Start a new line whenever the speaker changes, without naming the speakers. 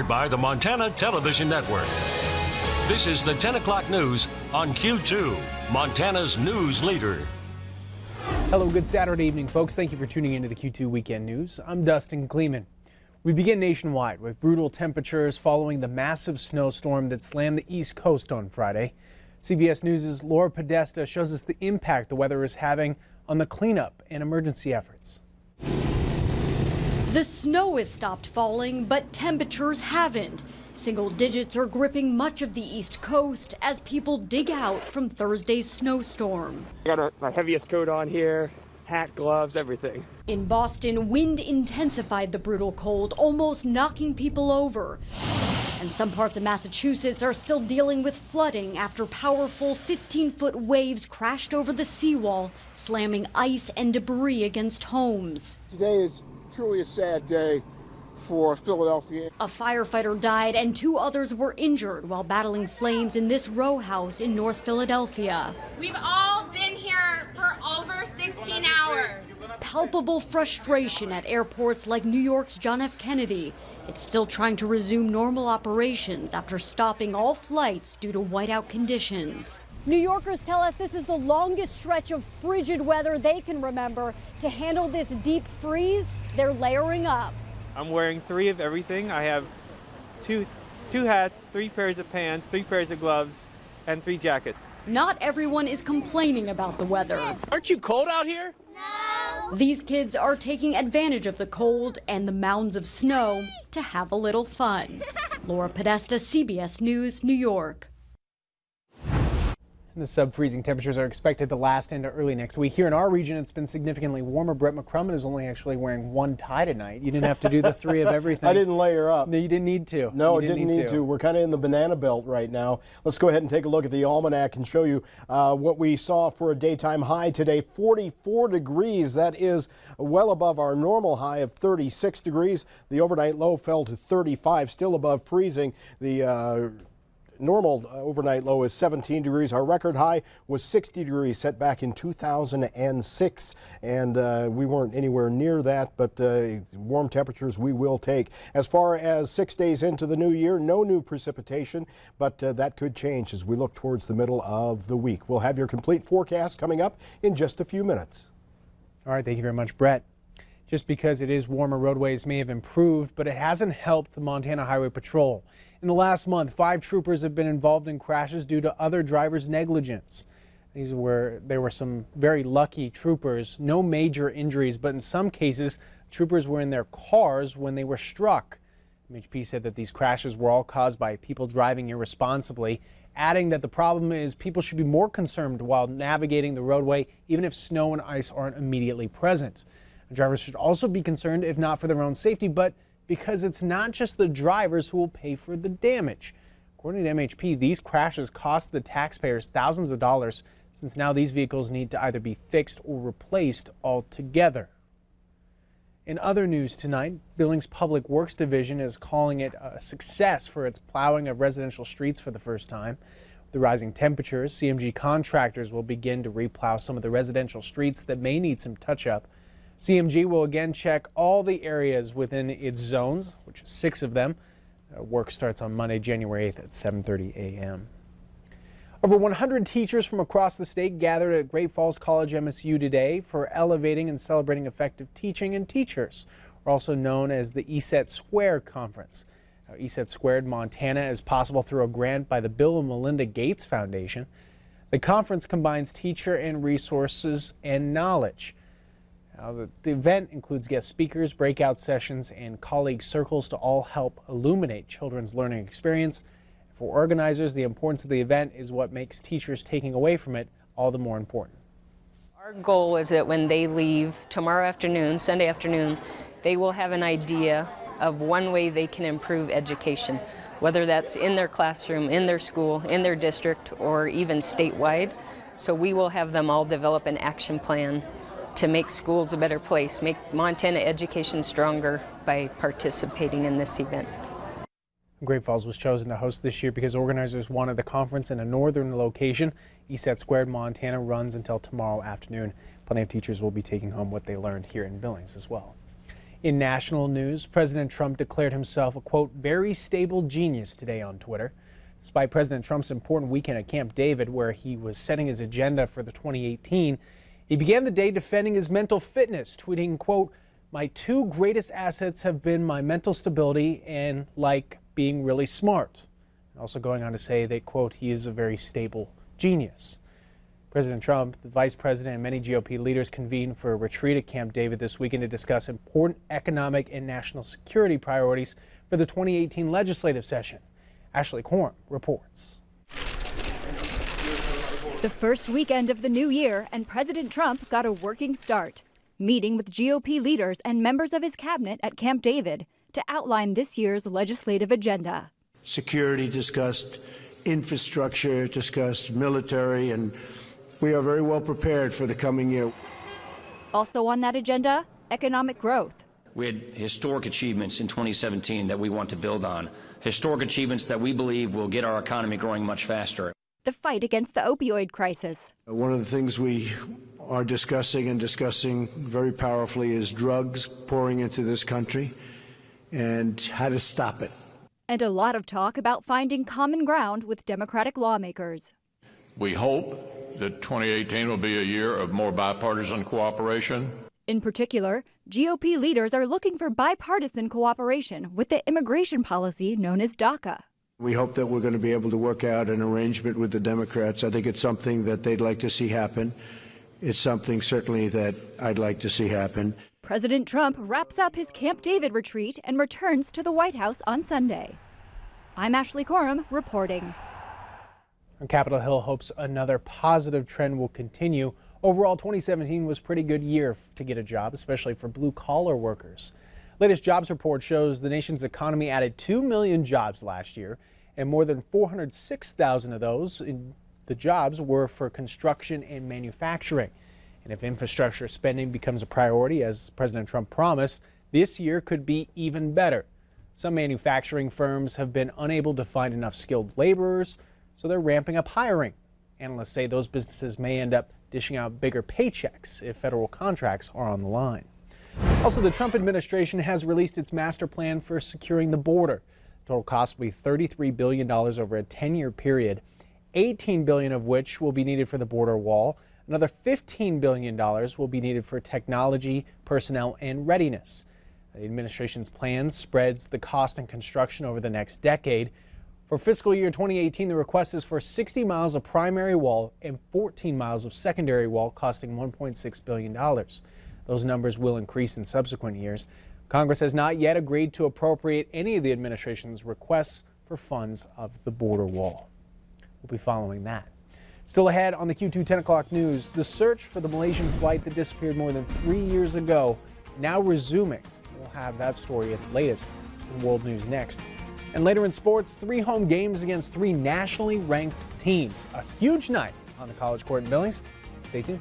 powered by the Montana Television Network. This is the 10 o'clock news on Q2, Montana's news leader.
Hello, good Saturday evening, folks. Thank you for tuning into the Q2 Weekend News. I'm Dustin Klemann. We begin nationwide with brutal temperatures following the massive snowstorm that slammed the East Coast on Friday. CBS News' Laura Podesta shows us the impact the weather is having on the cleanup and emergency efforts.
The snow has stopped falling, but temperatures haven't. Single digits are gripping much of the East Coast as people dig out from Thursday's snowstorm.
I got my heaviest coat on here, hat, gloves, everything.
In Boston, wind intensified the brutal cold, almost knocking people over. And some parts of Massachusetts are still dealing with flooding after powerful 15-foot waves crashed over the seawall, slamming ice and debris against homes.
Today is truly a sad day for Philadelphia.
A firefighter died and 2 others were injured while battling flames in this row house in North Philadelphia.
We've all been here for over 16 hours.
Palpable frustration at airports like New York's John F. Kennedy. It's still trying to resume normal operations after stopping all flights due to whiteout conditions.
New Yorkers tell us this is the longest stretch of frigid weather they can remember. To handle this deep freeze, they're layering up.
I'm wearing 3 of everything. I have two hats, 3 pairs of pants, 3 pairs of gloves, and 3 jackets.
Not everyone is complaining about the weather.
Aren't you cold out here?
No.
These kids are taking advantage of the cold and the mounds of snow to have a little fun. Laura Podesta, CBS News, New York.
The sub-freezing temperatures are expected to last into early next week. Here in our region, it's been significantly warmer. Brett McCrummon is only actually wearing 1 tie tonight. You didn't have to do the 3 of everything.
I didn't layer up.
No, you didn't need to.
No, I didn't need to. We're kind of in the banana belt right now. Let's go ahead and take a look at the almanac and show you what we saw for a daytime high today. 44 degrees. That is well above our normal high of 36 degrees. The overnight low fell to 35, still above freezing. The normal overnight low is 17 degrees. Our record high was 60 degrees set back in 2006, and we weren't anywhere near that, but warm temperatures we will take. As far as 6 days into the new year, no new precipitation, but that could change as we look towards the middle of the week. We'll have your complete forecast coming up in just a few minutes.
All right, thank you very much, Brett. Just because it is warmer, roadways may have improved, but it hasn't helped the Montana Highway Patrol. In the last month, 5 troopers have been involved in crashes due to other drivers' negligence. There were some very lucky troopers, no major injuries, but in some cases, troopers were in their cars when they were struck. MHP said that these crashes were all caused by people driving irresponsibly, adding that the problem is people should be more concerned while navigating the roadway, even if snow and ice aren't immediately present. Drivers should also be concerned, if not for their own safety, but because it's not just the drivers who will pay for the damage. According to MHP, these crashes cost the taxpayers thousands of dollars, since now these vehicles need to either be fixed or replaced altogether. In other news tonight, Billings Public Works Division is calling it a success for its plowing of residential streets for the first time. With the rising temperatures, CMG contractors will begin to replow some of the residential streets that may need some touch-up. CMG will again check all the areas within its zones, which is 6 of them. Work starts on Monday, January 8th at 7:30 a.m. Over 100 teachers from across the state gathered at Great Falls College MSU today for elevating and celebrating effective teaching and teachers, also known as the ESET Squared Conference. Now, ESET Squared Montana is possible through a grant by the Bill and Melinda Gates Foundation. The conference combines teacher and resources and knowledge. The event includes guest speakers, breakout sessions, and colleague circles to all help illuminate children's learning experience. For organizers, the importance of the event is what makes teachers taking away from it all the more important.
Our goal is that when they leave tomorrow afternoon, Sunday afternoon, they will have an idea of one way they can improve education, whether that's in their classroom, in their school, in their district, or even statewide. So we will have them all develop an action plan to make schools a better place, make Montana education stronger by participating in this event.
Great Falls was chosen to host this year because organizers wanted the conference in a northern location. ESET Squared Montana runs until tomorrow afternoon. Plenty of teachers will be taking home what they learned here in Billings as well. In national news, President Trump declared himself a, quote, very stable genius today on Twitter. Despite President Trump's important weekend at Camp David, where he was setting his agenda for the 2018, he began the day defending his mental fitness, tweeting, quote, my two greatest assets have been my mental stability and, like, being really smart. Also going on to say that, quote, he is a very stable genius. President Trump, the vice president, and many GOP leaders convened for a retreat at Camp David this weekend to discuss important economic and national security priorities for the 2018 legislative session. Ashley Corum reports.
The first weekend of the new year, and President Trump got a working start, meeting with GOP leaders and members of his cabinet at Camp David to outline this year's legislative agenda.
Security discussed, infrastructure discussed, military, and we are very well prepared for the coming year.
Also on that agenda, economic growth.
We had historic achievements in 2017 that we want to build on, historic achievements that we believe will get our economy growing much faster.
The fight against the opioid crisis.
One of the things we are discussing very powerfully is drugs pouring into this country and how to stop it.
And a lot of talk about finding common ground with Democratic lawmakers.
We hope that 2018 will be a year of more bipartisan cooperation.
In particular, GOP leaders are looking for bipartisan cooperation with the immigration policy known as DACA.
We hope that we're going to be able to work out an arrangement with the Democrats. I think it's something that they'd like to see happen. It's something certainly that I'd like to see happen.
President Trump wraps up his Camp David retreat and returns to the White House on Sunday. I'm Ashley Corum reporting.
Capitol Hill hopes another positive trend will continue. Overall, 2017 was a pretty good year to get a job, especially for blue-collar workers. Latest jobs report shows the nation's economy added 2 million jobs last year, and more than 406,000 of those the jobs were for construction and manufacturing. And if infrastructure spending becomes a priority, as President Trump promised, this year could be even better. Some manufacturing firms have been unable to find enough skilled laborers, so they're ramping up hiring. Analysts say those businesses may end up dishing out bigger paychecks if federal contracts are on the line. Also, the Trump administration has released its master plan for securing the border. Total cost will be $33 billion over a 10-year period, $18 billion of which will be needed for the border wall. Another $15 billion will be needed for technology, personnel, and readiness. The administration's plan spreads the cost and construction over the next decade. For fiscal year 2018, the request is for 60 miles of primary wall and 14 miles of secondary wall, costing $1.6 billion. Those numbers will increase in subsequent years. Congress has not yet agreed to appropriate any of the administration's requests for funds of the border wall. We'll be following that. Still ahead on the Q2 10 o'clock news, the search for the Malaysian flight that disappeared more than 3 years ago now resuming. We'll have that story at the latest in World News next. And later in sports, 3 home games against 3 nationally ranked teams. A huge night on the College Court in Billings. Stay tuned.